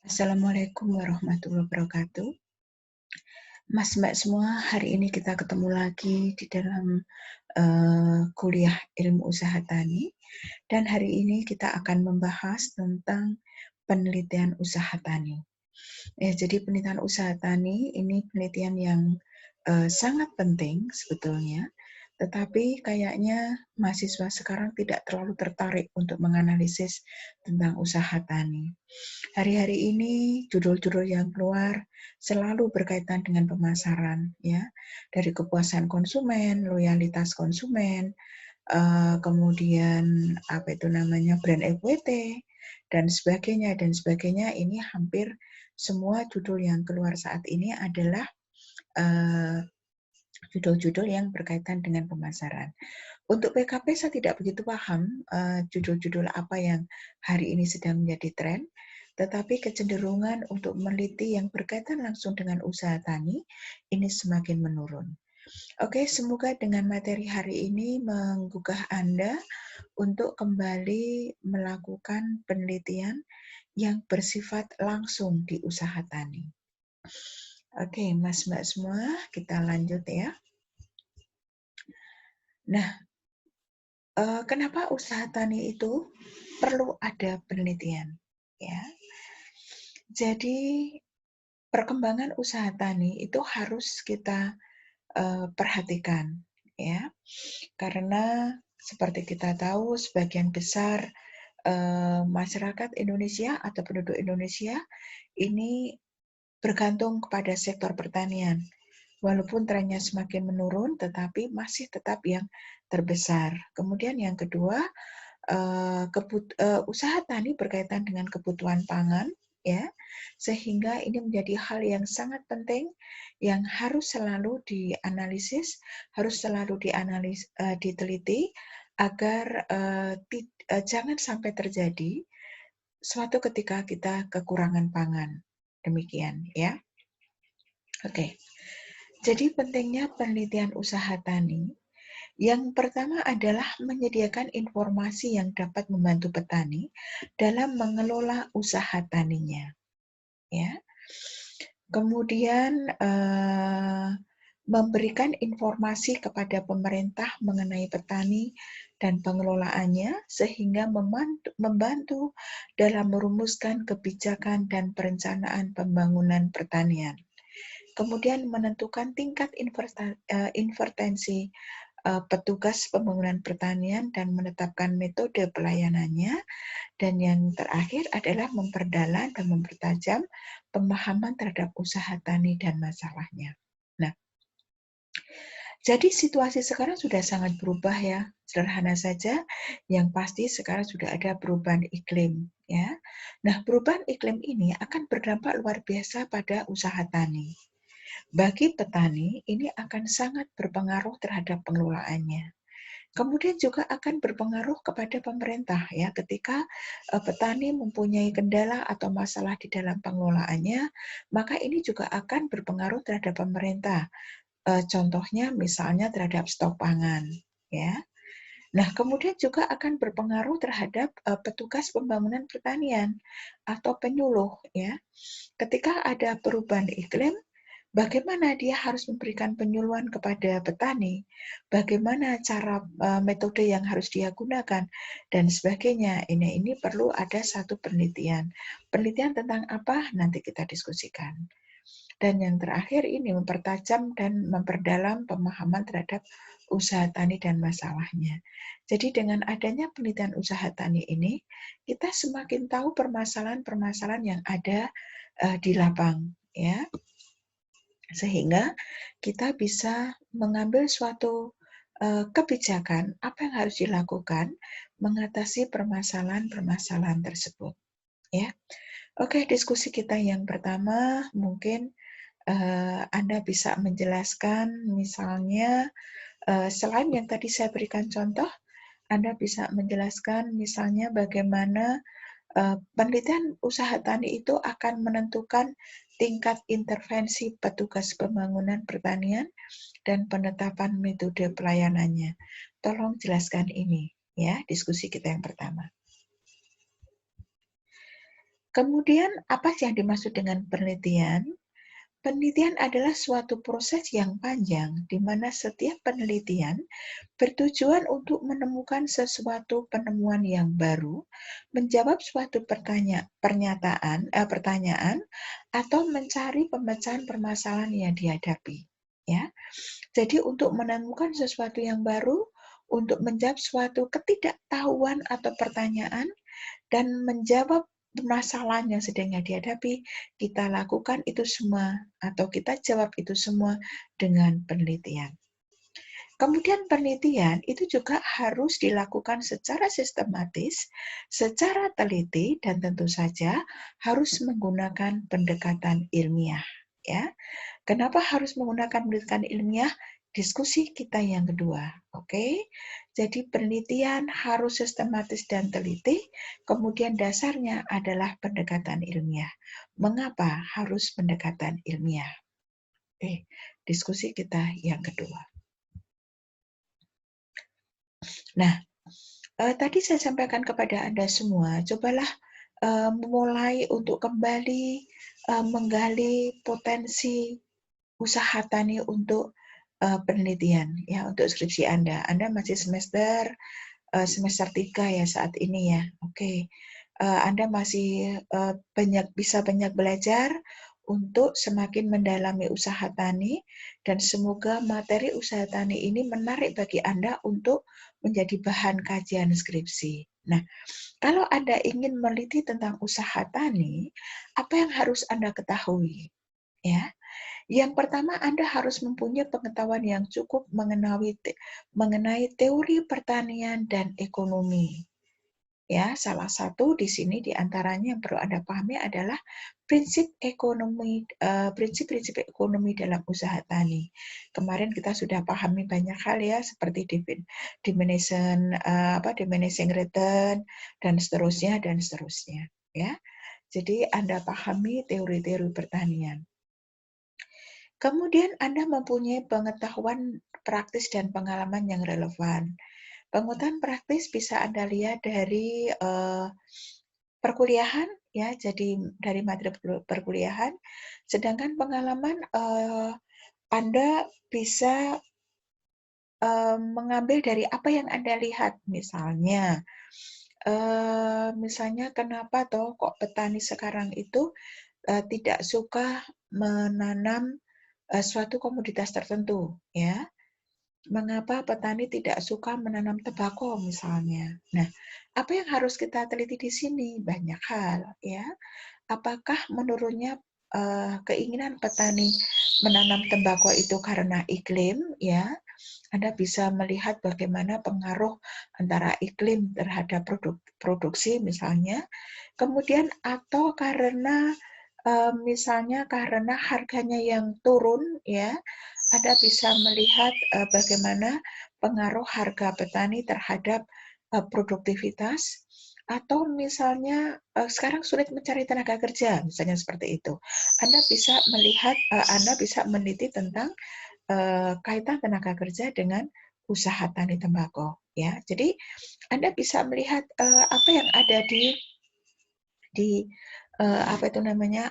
Assalamualaikum warahmatullahi wabarakatuh. Mas, Mbak semua, hari ini kita ketemu lagi di dalam kuliah ilmu usaha tani, dan hari ini kita akan membahas tentang penelitian usaha tani. Jadi penelitian usaha tani ini penelitian yang sangat penting sebetulnya, tetapi kayaknya mahasiswa sekarang tidak terlalu tertarik untuk menganalisis tentang usaha tani. Hari-hari ini judul-judul yang keluar selalu berkaitan dengan pemasaran, ya, dari kepuasan konsumen, loyalitas konsumen, kemudian apa itu namanya brand equity dan sebagainya dan sebagainya. Ini hampir semua judul yang keluar saat ini adalah judul-judul yang berkaitan dengan pemasaran. Untuk PKP saya tidak begitu paham judul-judul apa yang hari ini sedang menjadi tren, tetapi kecenderungan untuk meneliti yang berkaitan langsung dengan usaha tani ini semakin menurun. Oke, semoga dengan materi hari ini menggugah Anda untuk kembali melakukan penelitian yang bersifat langsung di usaha tani. Oke, Mas Mbak semua, kita lanjut ya. Nah, kenapa usaha tani itu perlu ada penelitian? Ya, jadi perkembangan usaha tani itu harus kita perhatikan, ya, karena seperti kita tahu sebagian besar masyarakat Indonesia atau penduduk Indonesia ini bergantung kepada sektor pertanian. Walaupun trennya semakin menurun, tetapi masih tetap yang terbesar. Kemudian yang kedua, usaha tani berkaitan dengan kebutuhan pangan, ya, sehingga ini menjadi hal yang sangat penting yang harus selalu dianalisis, harus selalu diteliti agar jangan sampai terjadi suatu ketika kita kekurangan pangan. Demikian, ya. Oke. Jadi pentingnya penelitian usaha tani. Yang pertama adalah menyediakan informasi yang dapat membantu petani dalam mengelola usaha taninya. Ya. Kemudian memberikan informasi kepada pemerintah mengenai petani dan pengelolaannya sehingga membantu dalam merumuskan kebijakan dan perencanaan pembangunan pertanian. Kemudian menentukan tingkat intervensi petugas pembangunan pertanian dan menetapkan metode pelayanannya. Dan yang terakhir adalah memperdalam dan mempertajam pemahaman terhadap usaha tani dan masalahnya. Nah, jadi situasi sekarang sudah sangat berubah ya. Sederhana saja, yang pasti sekarang sudah ada perubahan iklim ya. Nah, perubahan iklim ini akan berdampak luar biasa pada usaha tani. Bagi petani, ini akan sangat berpengaruh terhadap pengelolaannya. Kemudian juga akan berpengaruh kepada pemerintah ya, ketika petani mempunyai kendala atau masalah di dalam pengelolaannya, maka ini juga akan berpengaruh terhadap pemerintah. Contohnya misalnya terhadap stok pangan ya. Nah, kemudian juga akan berpengaruh terhadap petugas pembangunan pertanian atau penyuluh ya. Ketika ada perubahan iklim, bagaimana dia harus memberikan penyuluhan kepada petani, bagaimana cara metode yang harus dia gunakan, dan sebagainya. Ini perlu ada satu penelitian. Penelitian tentang apa? Nanti kita diskusikan. Dan yang terakhir ini mempertajam dan memperdalam pemahaman terhadap usaha tani dan masalahnya. Jadi dengan adanya penelitian usaha tani ini, kita semakin tahu permasalahan-permasalahan yang ada di lapang, ya. Sehingga kita bisa mengambil suatu kebijakan apa yang harus dilakukan mengatasi permasalahan-permasalahan tersebut. Ya, oke, diskusi kita yang pertama mungkin Anda bisa menjelaskan misalnya selain yang tadi saya berikan contoh, Anda bisa menjelaskan misalnya bagaimana penelitian usaha tani itu akan menentukan tingkat intervensi petugas pembangunan pertanian dan penetapan metode pelayanannya. Tolong jelaskan ini ya, diskusi kita yang pertama. Kemudian, apa sih yang dimaksud dengan penelitian? Penelitian adalah suatu proses yang panjang di mana setiap penelitian bertujuan untuk menemukan sesuatu penemuan yang baru, menjawab suatu pertanyaan, atau mencari pemecahan permasalahan yang dihadapi. Ya, jadi untuk menemukan sesuatu yang baru, untuk menjawab suatu ketidaktahuan atau pertanyaan, dan menjawab permasalahan yang sedang dihadapi, kita lakukan itu semua atau kita jawab itu semua dengan penelitian. Kemudian penelitian itu juga harus dilakukan secara sistematis, secara teliti, dan tentu saja harus menggunakan pendekatan ilmiah. Ya, kenapa harus menggunakan pendekatan ilmiah? Diskusi kita yang kedua, oke? Jadi penelitian harus sistematis dan teliti, kemudian dasarnya adalah pendekatan ilmiah. Mengapa harus pendekatan ilmiah? Oke, diskusi kita yang kedua. Nah, tadi saya sampaikan kepada Anda semua, cobalah mulai untuk kembali menggali potensi usaha tani untuk penelitian ya untuk skripsi Anda. Anda masih semester 3 ya saat ini ya. Oke. Anda masih bisa banyak belajar untuk semakin mendalami usaha tani dan semoga materi usaha tani ini menarik bagi Anda untuk menjadi bahan kajian skripsi. Nah, kalau Anda ingin meneliti tentang usaha tani, apa yang harus Anda ketahui? Ya, yang pertama, Anda harus mempunyai pengetahuan yang cukup mengenai teori pertanian dan ekonomi. Ya, salah satu di sini di antaranya yang perlu Anda pahami adalah prinsip-prinsip ekonomi dalam usaha tani. Kemarin kita sudah pahami banyak hal ya, seperti diminishing return dan seterusnya ya. Jadi Anda pahami teori-teori pertanian. Kemudian Anda mempunyai pengetahuan praktis dan pengalaman yang relevan. Pengetahuan praktis bisa Anda lihat dari perkuliahan, ya, jadi dari materi perkuliahan. Sedangkan pengalaman Anda bisa mengambil dari apa yang Anda lihat, misalnya kenapa toh kok petani sekarang itu tidak suka menanam suatu komoditas tertentu, ya. Mengapa petani tidak suka menanam tembakau misalnya. Nah, apa yang harus kita teliti di sini? Banyak hal, ya. Apakah menurutnya keinginan petani menanam tembakau itu karena iklim, ya? Anda bisa melihat bagaimana pengaruh antara iklim terhadap produksi misalnya. Kemudian atau karena misalnya karena harganya yang turun, ya, Anda bisa melihat bagaimana pengaruh harga petani terhadap produktivitas, atau misalnya sekarang sulit mencari tenaga kerja, misalnya seperti itu. Anda bisa melihat, Anda bisa meneliti tentang kaitan tenaga kerja dengan usaha tani tembakau, ya. Jadi Anda bisa melihat apa yang ada di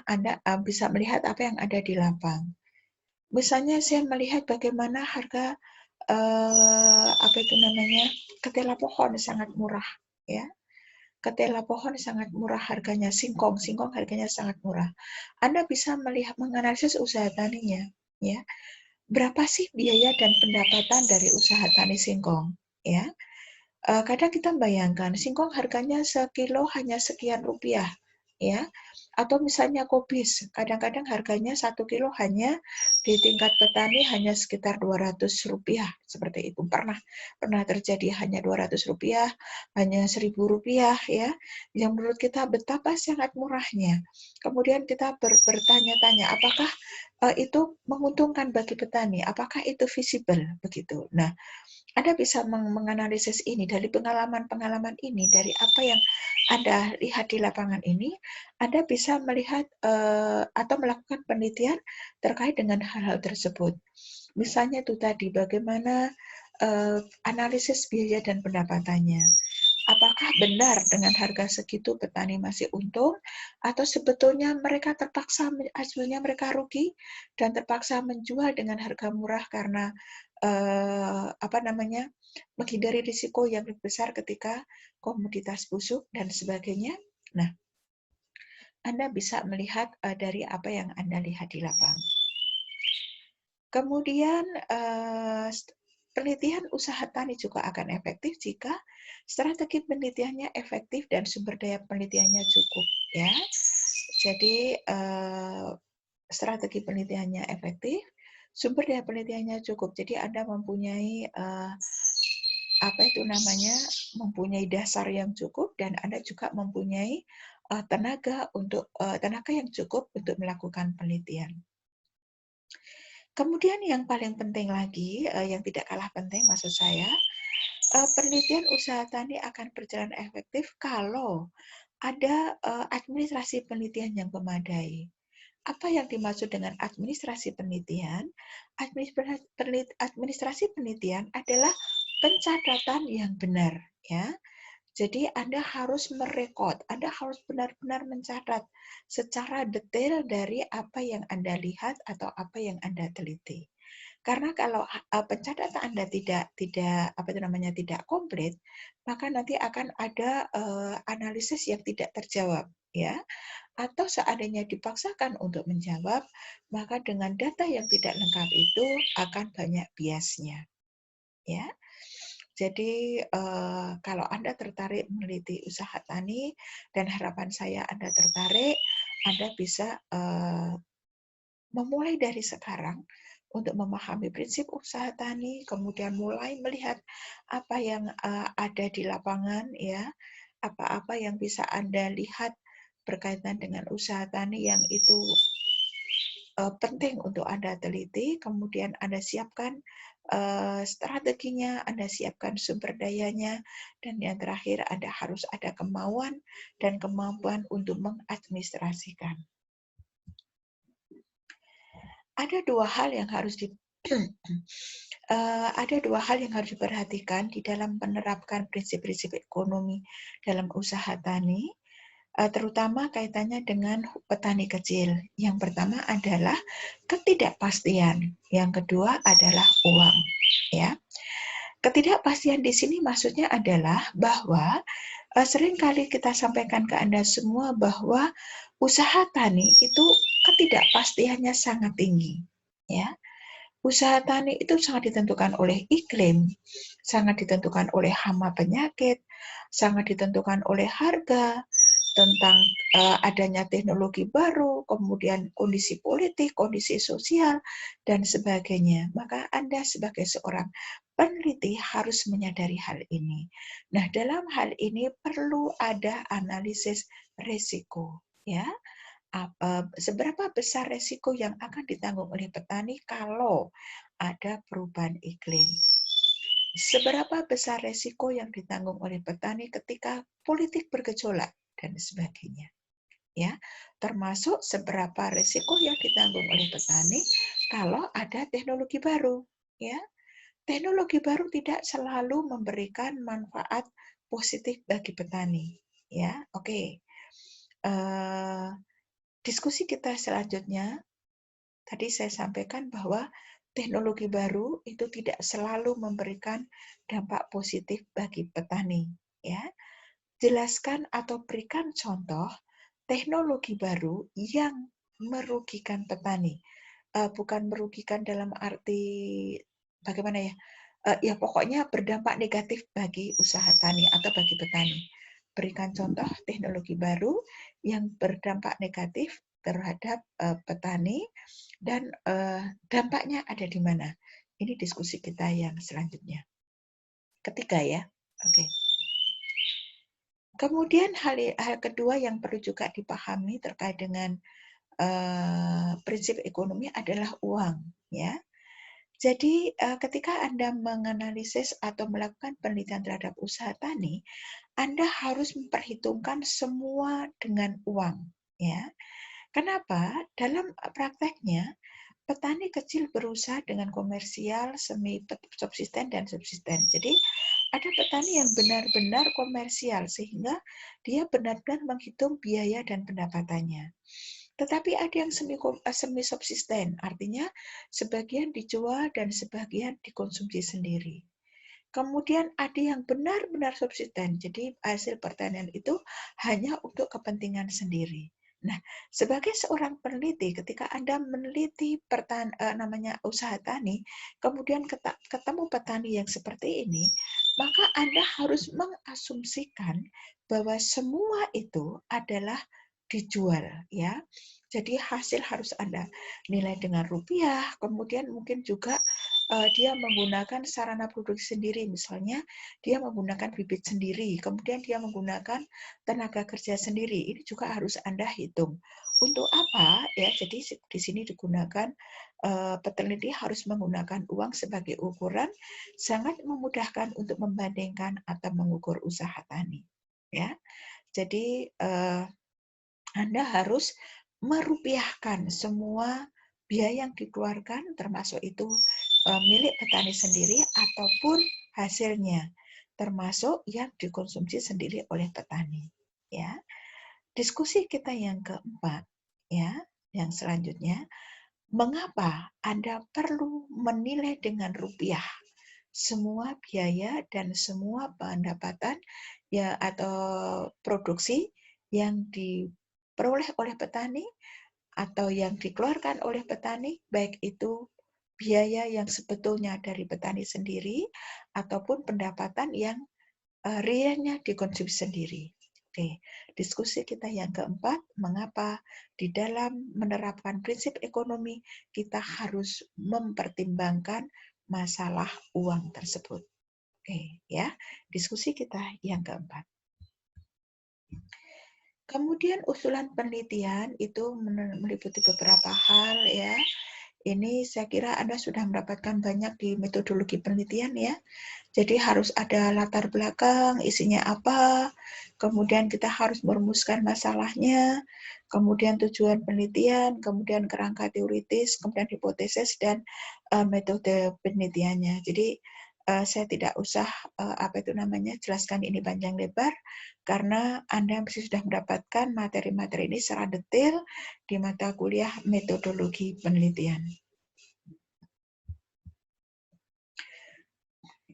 Anda bisa melihat apa yang ada di lapang. Misalnya saya melihat bagaimana harga ketela pohon sangat murah, ya. Ketela pohon sangat murah harganya, singkong harganya sangat murah. Anda bisa melihat menganalisis usaha taninya, ya. Berapa sih biaya dan pendapatan dari usaha tani singkong, ya. Kadang kita bayangkan singkong harganya sekilo hanya sekian rupiah, ya. Atau misalnya kobis, kadang-kadang harganya 1 kilo hanya di tingkat petani hanya sekitar Rp200, seperti itu. Pernah terjadi hanya Rp200, hanya Rp1.000, ya. Yang menurut kita betapa sangat murahnya. Kemudian kita bertanya-tanya, apakah itu menguntungkan bagi petani? Apakah itu visible begitu? Nah, Anda bisa menganalisis ini dari pengalaman-pengalaman ini, dari apa yang Anda lihat di lapangan ini, Anda bisa melihat atau melakukan penelitian terkait dengan hal-hal tersebut. Misalnya itu tadi, bagaimana analisis biaya dan pendapatannya. Apakah benar dengan harga segitu petani masih untung, atau sebetulnya mereka terpaksa hasilnya mereka rugi dan terpaksa menjual dengan harga murah karena menghindari risiko yang lebih besar ketika komoditas busuk dan sebagainya. Nah, Anda bisa melihat dari apa yang Anda lihat di lapangan. Kemudian penelitian usaha tani juga akan efektif jika strategi penelitiannya efektif dan sumber daya penelitiannya cukup, ya. Jadi strategi penelitiannya efektif, sumber daya penelitiannya cukup. Jadi Anda mempunyai mempunyai dasar yang cukup, dan Anda juga mempunyai tenaga yang cukup untuk melakukan penelitian. Kemudian yang paling penting lagi, yang tidak kalah penting maksud saya, penelitian usaha tani akan berjalan efektif kalau ada administrasi penelitian yang memadai. Apa yang dimaksud dengan administrasi penelitian? Administrasi penelitian adalah pencatatan yang benar, ya. Jadi Anda harus merekod, Anda harus benar-benar mencatat secara detail dari apa yang Anda lihat atau apa yang Anda teliti. Karena kalau pencatatan Anda tidak komplit, maka nanti akan ada analisis yang tidak terjawab, ya. Atau seandainya dipaksakan untuk menjawab, maka dengan data yang tidak lengkap itu akan banyak biasnya, ya. Jadi kalau Anda tertarik meneliti usaha tani, dan harapan saya Anda tertarik, Anda bisa memulai dari sekarang untuk memahami prinsip usaha tani, kemudian mulai melihat apa yang ada di lapangan, ya, apa-apa yang bisa Anda lihat berkaitan dengan usaha tani yang itu penting untuk Anda teliti, kemudian Anda siapkan strateginya, Anda siapkan sumber dayanya, dan yang terakhir Anda harus ada kemauan dan kemampuan untuk mengadministrasikan. Ada dua hal yang harus diperhatikan di dalam menerapkan prinsip-prinsip ekonomi dalam usaha tani, terutama kaitannya dengan petani kecil. Yang pertama adalah ketidakpastian, yang kedua adalah uang, ya. Ketidakpastian di sini maksudnya adalah bahwa seringkali kita sampaikan ke Anda semua bahwa usaha tani itu ketidakpastiannya sangat tinggi, ya. Usaha tani itu sangat ditentukan oleh iklim, sangat ditentukan oleh hama penyakit, sangat ditentukan oleh harga, tentang adanya teknologi baru, kemudian kondisi politik, kondisi sosial, dan sebagainya. Maka Anda sebagai seorang peneliti harus menyadari hal ini. Nah, dalam hal ini perlu ada analisis risiko, ya. Seberapa besar risiko yang akan ditanggung oleh petani kalau ada perubahan iklim? Seberapa besar risiko yang ditanggung oleh petani ketika politik bergejolak dan sebagainya, ya. Termasuk seberapa risiko yang ditanggung oleh petani kalau ada teknologi baru, ya. Teknologi baru tidak selalu memberikan manfaat positif bagi petani, ya. Oke. Diskusi kita selanjutnya, tadi saya sampaikan bahwa teknologi baru itu tidak selalu memberikan dampak positif bagi petani, ya. Jelaskan atau berikan contoh teknologi baru yang merugikan petani. Bukan merugikan dalam arti bagaimana ya? Ya pokoknya berdampak negatif bagi usaha tani atau bagi petani. Berikan contoh teknologi baru yang berdampak negatif terhadap petani, dan dampaknya ada di mana. Ini diskusi kita yang selanjutnya. Ketiga, ya. Oke. Kemudian hal kedua yang perlu juga dipahami terkait dengan prinsip ekonomi adalah uang, ya. Jadi ketika Anda menganalisis atau melakukan penelitian terhadap usaha tani, Anda harus memperhitungkan semua dengan uang, ya. Kenapa? Dalam prakteknya petani kecil berusaha dengan komersial, semi subsisten dan subsisten. Jadi Ada petani yang benar-benar komersial sehingga dia benar-benar menghitung biaya dan pendapatannya. Tetapi ada yang semi subsisten, artinya sebagian dijual dan sebagian dikonsumsi sendiri. Kemudian ada yang benar-benar subsisten, jadi hasil pertanian itu hanya untuk kepentingan sendiri. Nah, sebagai seorang peneliti, ketika Anda meneliti namanya usaha tani, kemudian ketemu petani yang seperti ini, maka Anda harus mengasumsikan bahwa semua itu adalah dijual, ya. Jadi hasil harus Anda nilai dengan rupiah, kemudian mungkin juga dia menggunakan sarana produksi sendiri, misalnya dia menggunakan bibit sendiri, kemudian dia menggunakan tenaga kerja sendiri. Ini juga harus Anda hitung. Untuk apa? Ya, jadi di sini digunakan peneliti harus menggunakan uang sebagai ukuran, sangat memudahkan untuk membandingkan atau mengukur usaha tani. Ya, jadi Anda harus merupiahkan semua biaya yang dikeluarkan, termasuk itu milik petani sendiri ataupun hasilnya, termasuk yang dikonsumsi sendiri oleh petani. Ya, diskusi kita yang keempat, ya, yang selanjutnya, mengapa Anda perlu menilai dengan rupiah semua biaya dan semua pendapatan ya atau produksi yang diperoleh oleh petani atau yang dikeluarkan oleh petani, baik itu biaya yang sebetulnya dari petani sendiri ataupun pendapatan yang realnya dikonsumsi sendiri. Oke, diskusi kita yang keempat, mengapa di dalam menerapkan prinsip ekonomi kita harus mempertimbangkan masalah uang tersebut. Oke, ya, diskusi kita yang keempat. Kemudian usulan penelitian itu meliputi beberapa hal, ya. Ini saya kira Anda sudah mendapatkan banyak di metodologi penelitian, ya. Jadi harus ada latar belakang, isinya apa, kemudian kita harus merumuskan masalahnya, kemudian tujuan penelitian, kemudian kerangka teoritis, kemudian hipotesis, dan metode penelitiannya. Jadi saya tidak usah jelaskan ini panjang lebar, karena Anda pasti sudah mendapatkan materi-materi ini secara detail di mata kuliah metodologi penelitian.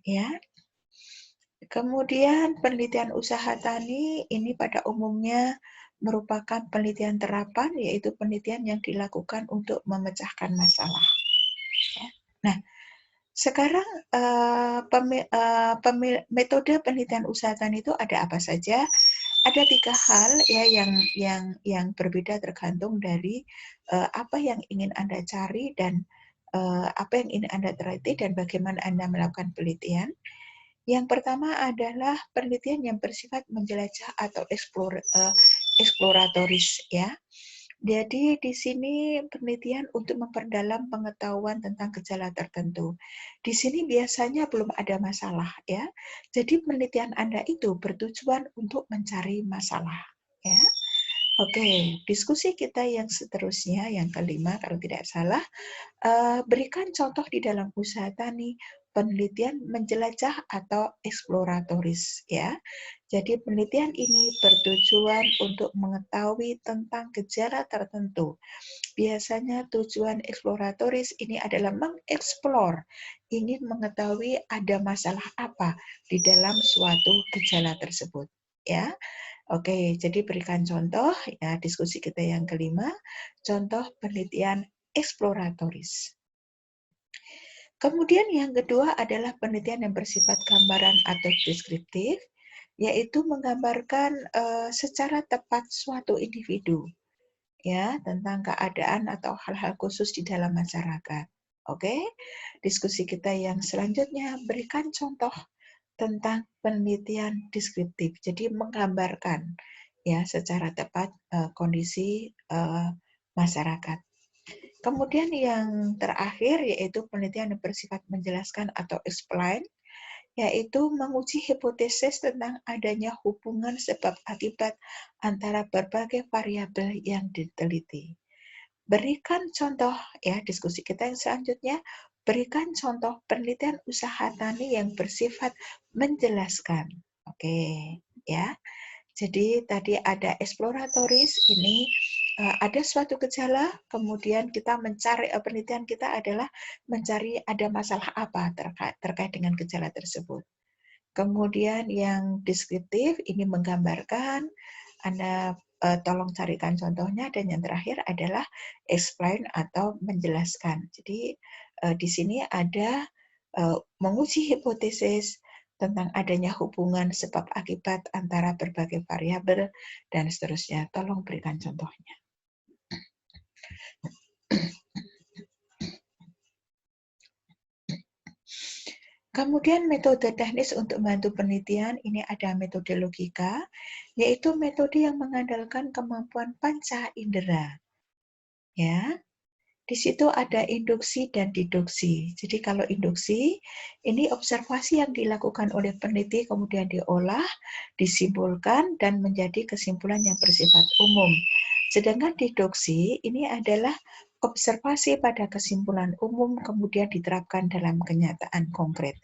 Ya. Kemudian penelitian usaha tani ini pada umumnya merupakan penelitian terapan, yaitu penelitian yang dilakukan untuk memecahkan masalah. Nah, sekarang metode penelitian usaha tani itu ada apa saja? Ada 3 hal ya yang berbeda tergantung dari apa yang ingin Anda cari dan apa yang ingin Anda teliti dan bagaimana Anda melakukan penelitian. Yang pertama adalah penelitian yang bersifat menjelajah atau eksploratoris, ya. Jadi di sini penelitian untuk memperdalam pengetahuan tentang gejala tertentu. Di sini biasanya belum ada masalah, ya. Jadi penelitian Anda itu bertujuan untuk mencari masalah, ya. Oke, diskusi kita yang seterusnya, yang kelima kalau tidak salah, berikan contoh di dalam usaha tani penelitian menjelajah atau eksploratoris, ya. Jadi penelitian ini bertujuan untuk mengetahui tentang gejala tertentu. Biasanya tujuan eksploratoris ini adalah mengeksplor, ingin mengetahui ada masalah apa di dalam suatu gejala tersebut, ya. Oke, jadi berikan contoh ya diskusi kita yang kelima, contoh penelitian eksploratoris. Kemudian yang kedua adalah penelitian yang bersifat gambaran atau deskriptif, yaitu menggambarkan secara tepat suatu individu, ya, tentang keadaan atau hal-hal khusus di dalam masyarakat. Oke, diskusi kita yang selanjutnya berikan contoh tentang penelitian deskriptif, jadi menggambarkan ya secara tepat kondisi masyarakat. Kemudian yang terakhir yaitu penelitian yang bersifat menjelaskan atau explain, yaitu menguji hipotesis tentang adanya hubungan sebab akibat antara berbagai variabel yang diteliti. Berikan contoh ya diskusi kita yang selanjutnya, berikan contoh penelitian usaha tani yang bersifat menjelaskan. Oke, ya. Jadi tadi ada exploratoris, ini ada suatu gejala, kemudian kita mencari, penelitian kita adalah mencari ada masalah apa terkait dengan gejala tersebut. Kemudian yang deskriptif ini menggambarkan, Anda tolong carikan contohnya, dan yang terakhir adalah explain atau menjelaskan. Jadi di sini ada menguji hipotesis tentang adanya hubungan sebab akibat antara berbagai variabel dan seterusnya. Tolong berikan contohnya. Kemudian metode teknis untuk membantu penelitian, ini ada metode logika, yaitu metode yang mengandalkan kemampuan panca indera. Ya, di situ ada induksi dan deduksi. Jadi kalau induksi, ini observasi yang dilakukan oleh peneliti kemudian diolah, disimpulkan, dan menjadi kesimpulan yang bersifat umum. Sedangkan deduksi ini adalah observasi pada kesimpulan umum kemudian diterapkan dalam kenyataan konkret.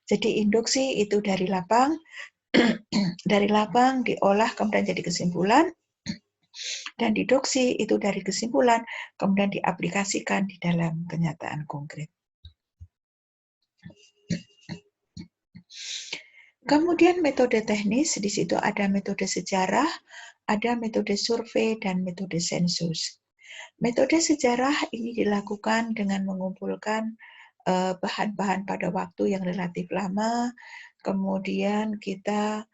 Jadi induksi itu dari lapang, dari lapang diolah kemudian jadi kesimpulan, dan deduksi itu dari kesimpulan kemudian diaplikasikan di dalam kenyataan konkret. Kemudian metode teknis, di situ ada metode sejarah, ada metode survei, dan metode sensus. Metode sejarah ini dilakukan dengan mengumpulkan bahan-bahan pada waktu yang relatif lama, kemudian kita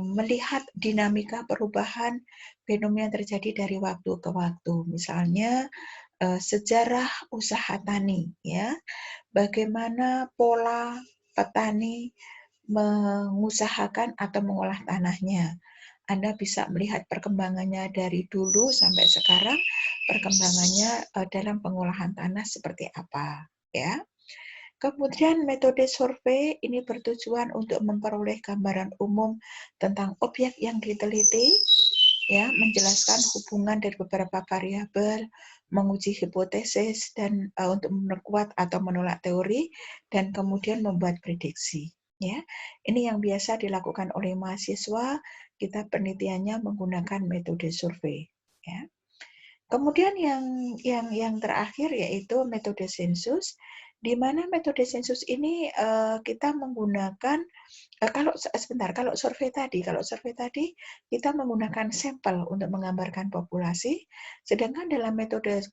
melihat dinamika perubahan fenomena yang terjadi dari waktu ke waktu. Misalnya sejarah usaha tani, ya, bagaimana pola petani mengusahakan atau mengolah tanahnya. Anda bisa melihat perkembangannya dari dulu sampai sekarang, perkembangannya dalam pengolahan tanah seperti apa, ya. Kemudian metode survei ini bertujuan untuk memperoleh gambaran umum tentang objek yang diteliti, ya, menjelaskan hubungan dari beberapa variabel, menguji hipotesis, dan untuk memperkuat atau menolak teori, dan kemudian membuat prediksi. Ya, ini yang biasa dilakukan oleh mahasiswa. Kita penelitiannya menggunakan metode survei. Ya. Kemudian yang terakhir yaitu metode sensus, di mana metode sensus ini kita menggunakan kalau survei tadi kita menggunakan sampel untuk menggambarkan populasi, sedangkan dalam metode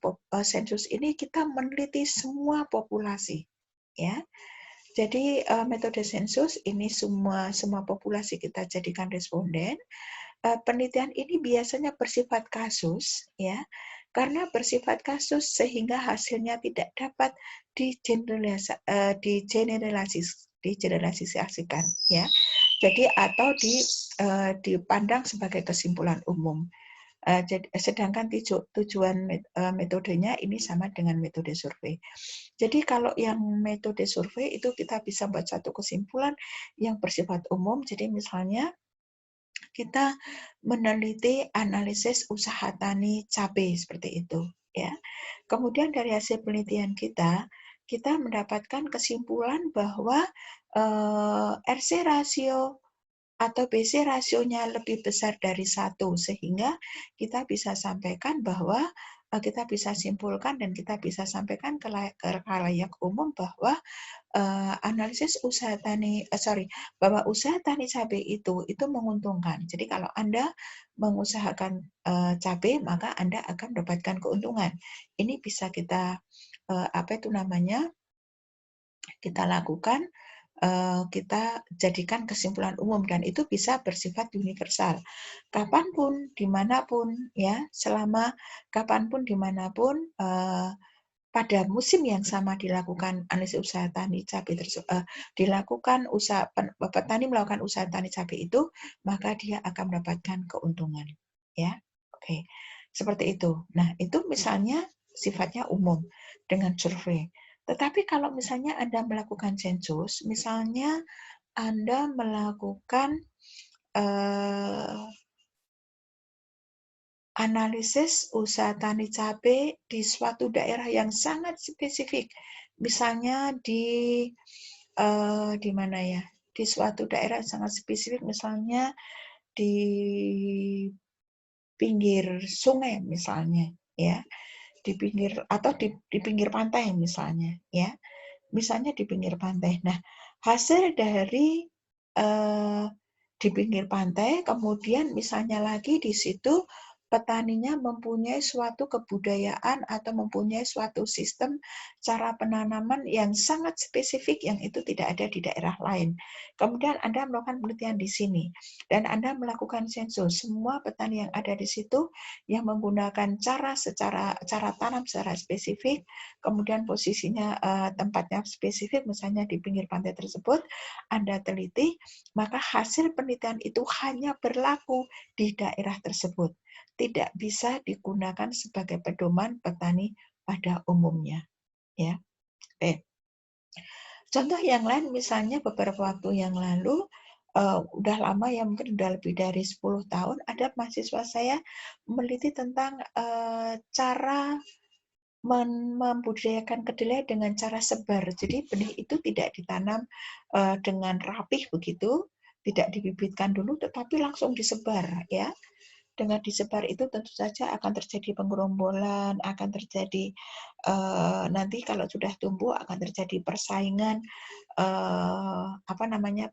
sensus ini kita meneliti semua populasi, ya. Jadi metode sensus ini semua populasi kita jadikan responden. Penelitian ini biasanya bersifat kasus, ya, karena bersifat kasus sehingga hasilnya tidak dapat digeneralisasikan, ya. Jadi atau dipandang sebagai kesimpulan umum. Sedangkan tujuan metodenya ini sama dengan metode survei. Jadi kalau yang metode survei itu kita bisa buat satu kesimpulan yang bersifat umum. Jadi misalnya kita meneliti analisis usaha tani cabai seperti itu, ya. Kemudian dari hasil penelitian kita mendapatkan kesimpulan bahwa RC rasio atau BC rasionya lebih besar dari 1, sehingga kita bisa sampaikan bahwa kita bisa simpulkan dan kita bisa sampaikan ke khalayak umum bahwa analisis usaha tani bahwa usaha tani cabai itu menguntungkan. Jadi kalau Anda mengusahakan cabai, maka Anda akan mendapatkan keuntungan. Ini bisa kita kita lakukan, kita jadikan kesimpulan umum, dan itu bisa bersifat universal. Kapanpun, dimanapun, ya, selama kapanpun, dimanapun, pada musim yang sama dilakukan analisis usaha tani cabai dilakukan petani melakukan usaha tani cabai itu, maka dia akan mendapatkan keuntungan, ya. Oke, seperti itu. Nah, itu misalnya sifatnya umum dengan survei. Tetapi kalau misalnya Anda melakukan sensus, misalnya Anda melakukan analisis usaha tani cabai di suatu daerah yang sangat spesifik, misalnya di mana ya? Di suatu daerah sangat spesifik, misalnya di pinggir sungai misalnya, ya, di pinggir atau di pinggir pantai misalnya, ya, misalnya di pinggir pantai. Nah, hasil dari di pinggir pantai, kemudian misalnya lagi di situ petaninya mempunyai suatu kebudayaan atau mempunyai suatu sistem cara penanaman yang sangat spesifik yang itu tidak ada di daerah lain. Kemudian Anda melakukan penelitian di sini dan Anda melakukan sensus. Semua petani yang ada di situ yang menggunakan cara tanam secara spesifik, kemudian posisinya tempatnya spesifik, misalnya di pinggir pantai tersebut, Anda teliti, maka hasil penelitian itu hanya berlaku di daerah tersebut. Tidak bisa digunakan sebagai pedoman petani pada umumnya. Ya. Oke. Contoh yang lain misalnya beberapa waktu yang lalu, udah lama ya, mungkin udah lebih dari 10 tahun, ada mahasiswa saya meneliti tentang cara membudidayakan kedelai dengan cara sebar. Jadi benih itu tidak ditanam dengan rapih begitu, tidak dibibitkan dulu, tetapi langsung disebar, ya. Dengan disebar itu tentu saja akan terjadi penggerombolan, akan terjadi nanti kalau sudah tumbuh akan terjadi persaingan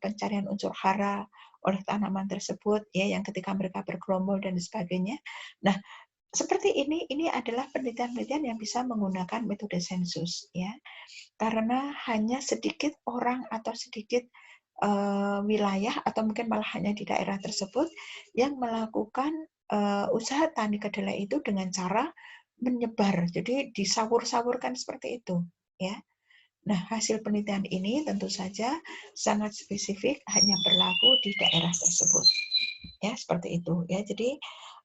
pencarian unsur hara oleh tanaman tersebut, ya, yang ketika mereka bergerombol dan sebagainya. Nah, seperti ini adalah penelitian-penelitian yang bisa menggunakan metode sensus, ya, karena hanya sedikit orang atau sedikit wilayah atau mungkin malah hanya di daerah tersebut yang melakukan usaha tani kedelai itu dengan cara menyebar, jadi disawur-sawurkan seperti itu, ya. Nah, hasil penelitian ini tentu saja sangat spesifik, hanya berlaku di daerah tersebut, ya, seperti itu, ya. Jadi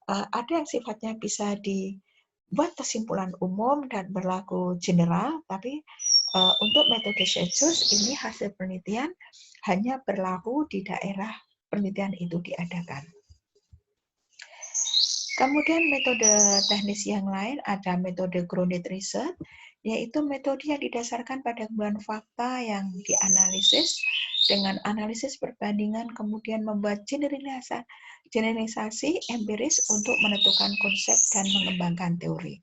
ada yang sifatnya bisa dibuat kesimpulan umum dan berlaku general, tapi untuk metode sensus ini hasil penelitian hanya berlaku di daerah penelitian itu diadakan. Kemudian metode teknis yang lain ada metode grounded research, yaitu metode yang didasarkan pada kumpulan fakta yang dianalisis dengan analisis perbandingan, kemudian membuat generalisasi empiris untuk menentukan konsep dan mengembangkan teori.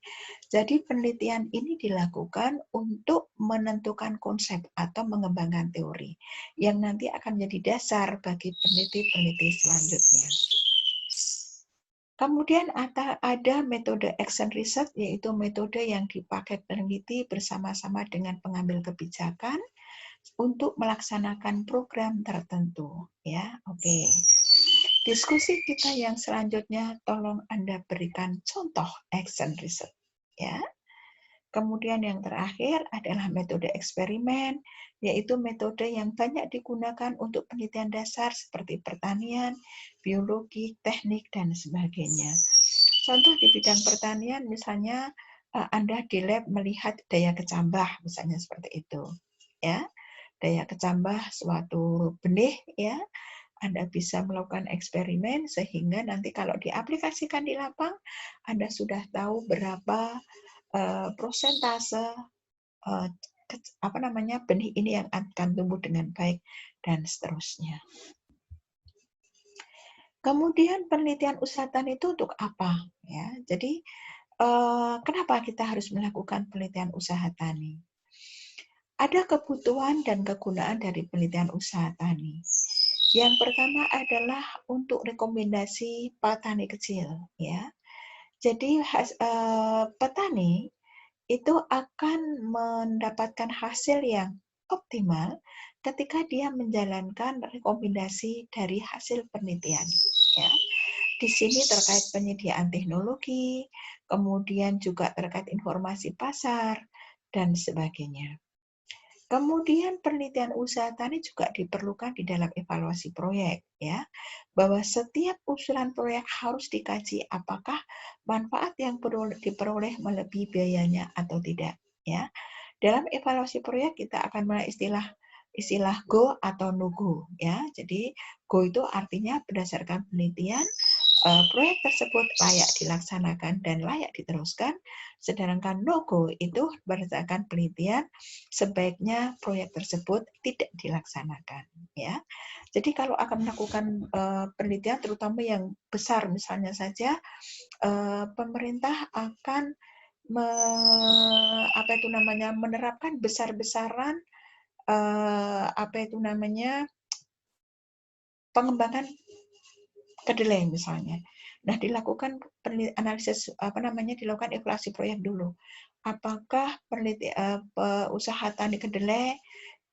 Jadi penelitian ini dilakukan untuk menentukan konsep atau mengembangkan teori yang nanti akan menjadi dasar bagi peneliti-peneliti selanjutnya. Kemudian ada metode action research, yaitu metode yang dipakai peneliti bersama-sama dengan pengambil kebijakan untuk melaksanakan program tertentu. Ya, oke. Diskusi kita yang selanjutnya, tolong Anda berikan contoh action research. Ya. Kemudian yang terakhir adalah metode eksperimen, yaitu metode yang banyak digunakan untuk penelitian dasar seperti pertanian, biologi, teknik, dan sebagainya. Contoh di bidang pertanian, misalnya Anda di lab melihat daya kecambah, misalnya seperti itu. Ya, daya kecambah suatu benih, ya, Anda bisa melakukan eksperimen sehingga nanti kalau diaplikasikan di lapang, Anda sudah tahu berapa prosentase benih ini yang akan tumbuh dengan baik dan seterusnya. Kemudian penelitian usaha tani itu untuk apa? Ya, jadi kenapa kita harus melakukan penelitian usaha tani? Ada kebutuhan dan kegunaan dari penelitian usaha tani. Yang pertama adalah untuk rekomendasi petani kecil, ya. Jadi petani itu akan mendapatkan hasil yang optimal ketika dia menjalankan rekomendasi dari hasil penelitian. Ya. Di sini terkait penyediaan teknologi, kemudian juga terkait informasi pasar, dan sebagainya. Kemudian penelitian usaha tani juga diperlukan di dalam evaluasi proyek, ya, bahwa setiap usulan proyek harus dikaji apakah manfaat yang diperoleh melebihi biayanya atau tidak, ya. Dalam evaluasi proyek kita akan mengenal istilah go atau no go, ya. Jadi go itu artinya berdasarkan penelitian proyek tersebut layak dilaksanakan dan layak diteruskan, sedangkan no-go itu berdasarkan penelitian sebaiknya proyek tersebut tidak dilaksanakan. Ya, jadi kalau akan melakukan penelitian, terutama yang besar, misalnya saja pemerintah akan menerapkan besar-besaran pengembangan kedelai misalnya. Nah, dilakukan analisis dilakukan evaluasi proyek dulu. Apakah usaha tani kedelai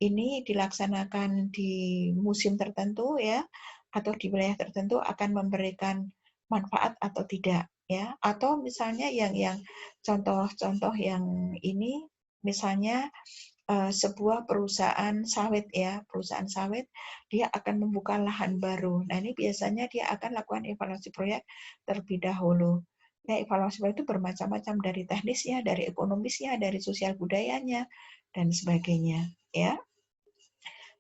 ini dilaksanakan di musim tertentu ya, atau di wilayah tertentu akan memberikan manfaat atau tidak ya? Atau misalnya yang contoh-contoh yang ini misalnya sebuah perusahaan sawit ya, perusahaan sawit dia akan membuka lahan baru. Nah, ini biasanya dia akan lakukan evaluasi proyek terlebih dahulu. Nah, evaluasi proyek itu bermacam-macam, dari teknisnya, dari ekonomisnya, dari sosial budayanya, dan sebagainya. Ya,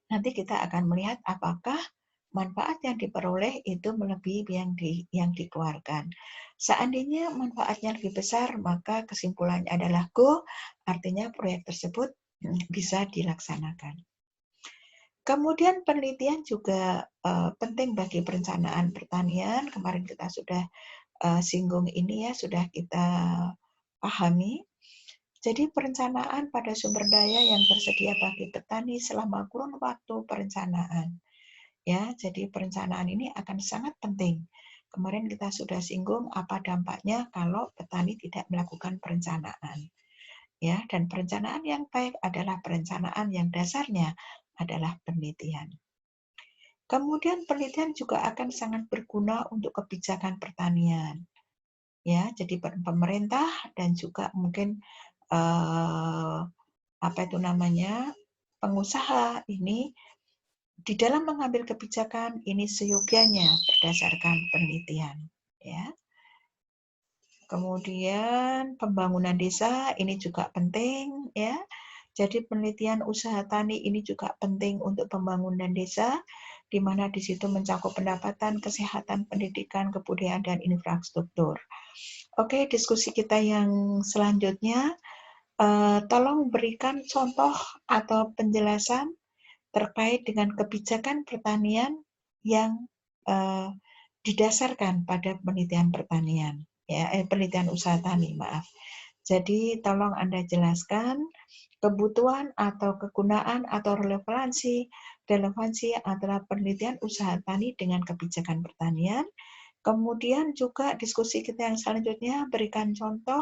nanti kita akan melihat apakah manfaat yang diperoleh itu melebihi yang dikeluarkan. Seandainya manfaatnya lebih besar, maka kesimpulannya adalah go, artinya proyek tersebut bisa dilaksanakan. Kemudian penelitian juga penting bagi perencanaan pertanian. Kemarin kita sudah singgung ini ya, sudah kita pahami. Jadi perencanaan pada sumber daya yang tersedia bagi petani selama kurun waktu perencanaan. Ya, jadi perencanaan ini akan sangat penting. Kemarin kita sudah singgung apa dampaknya kalau petani tidak melakukan perencanaan. Ya, dan perencanaan yang baik adalah perencanaan yang dasarnya adalah penelitian. Kemudian penelitian juga akan sangat berguna untuk kebijakan pertanian. Ya, jadi pemerintah dan juga mungkin pengusaha ini di dalam mengambil kebijakan ini seyogianya berdasarkan penelitian. Ya. Kemudian pembangunan desa ini juga penting ya. Jadi penelitian usaha tani ini juga penting untuk pembangunan desa, di mana di situ mencakup pendapatan, kesehatan, pendidikan, kebudayaan, dan infrastruktur. Oke, diskusi kita yang selanjutnya, tolong berikan contoh atau penjelasan terkait dengan kebijakan pertanian yang didasarkan pada penelitian pertanian. Penelitian usaha tani, maaf. Jadi tolong Anda jelaskan kebutuhan atau kegunaan atau relevansi antara penelitian usaha tani dengan kebijakan pertanian. Kemudian juga diskusi kita yang selanjutnya berikan contoh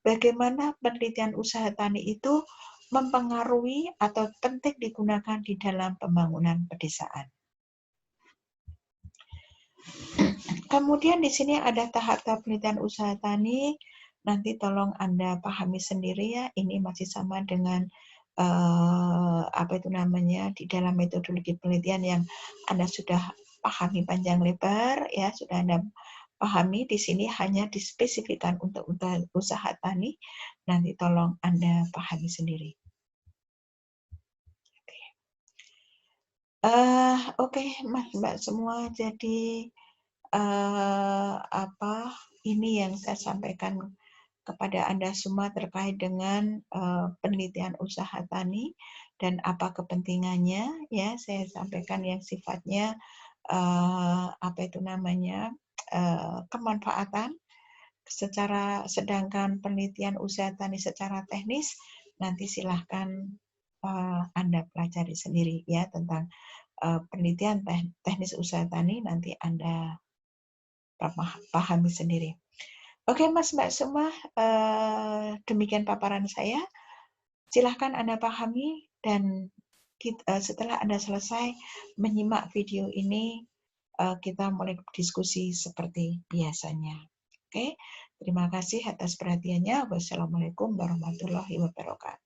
bagaimana penelitian usaha tani itu mempengaruhi atau penting digunakan di dalam pembangunan pedesaan. Kemudian di sini ada tahap-tahap penelitian usaha tani. Nanti tolong Anda pahami sendiri ya. Ini masih sama dengan di dalam metodologi penelitian yang Anda sudah pahami panjang lebar ya, sudah Anda pahami. Di sini hanya dispesifikkan untuk usaha tani. Nanti tolong Anda pahami sendiri. Oke, Mas Mbak semua. Jadi ini yang saya sampaikan kepada Anda semua terkait dengan penelitian usaha tani dan apa kepentingannya ya. Saya sampaikan yang sifatnya kemanfaatan, sedangkan penelitian usaha tani secara teknis nanti silahkan Anda pelajari sendiri ya tentang penelitian teknis usaha tani, nanti Anda pahami sendiri. Oke, Mas Mbak semua, demikian paparan saya. Silahkan Anda pahami dan setelah Anda selesai menyimak video ini, kita mulai diskusi seperti biasanya. Oke, terima kasih atas perhatiannya. Wassalamualaikum warahmatullahi wabarakatuh.